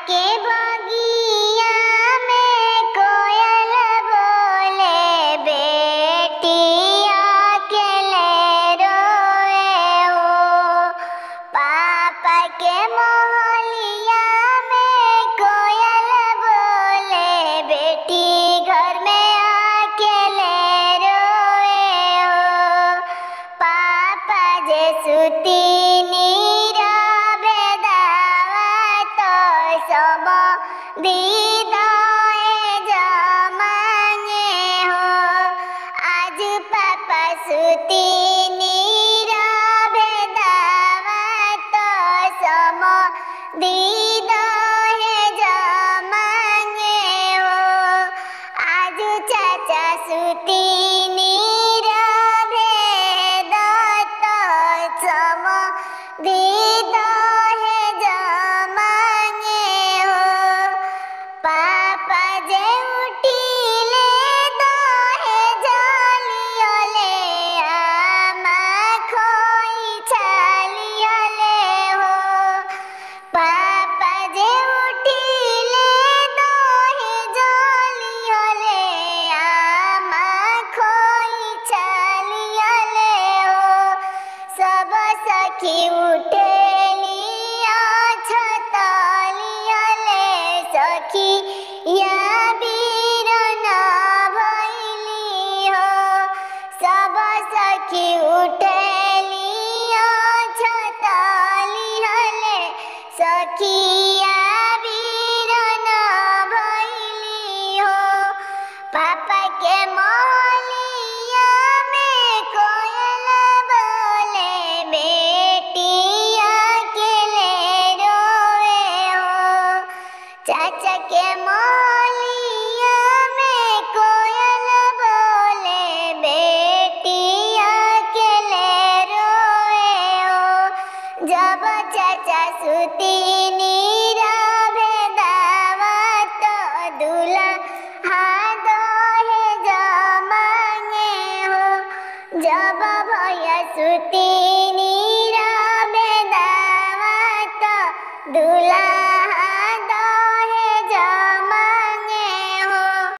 के बगिया में कोयल बोले, बेटिया अकेले रोए हो। पापा के मोहलिया में कोयल बोले, बेटी घर में अकेले रोए हो। पापा जे सुती दीदाए जमाने हो। आज पापा सुती नीरवे दावा तो सम दीदाए जमाने हो। आज चाचा सुती नीरवे दावा तो सम दीदाए पापा जे उठिले दहे जलियले, आमा खोई छालियले हो। पापा जे उठिले दहे जलियले, आमा खोई छालियले हो। सब सखी उठेली सखी या बीरन भैली हो। सब सखी उठेली छतली हले, सखी या बीरन भैली हो। पापा के मोहलिया में कोयल बोले, बेटिया अकेले रोए हो। चाचा के मोहलिया में कोयल बोले, बेटिया अकेले रोए हो। जब चाचा सुती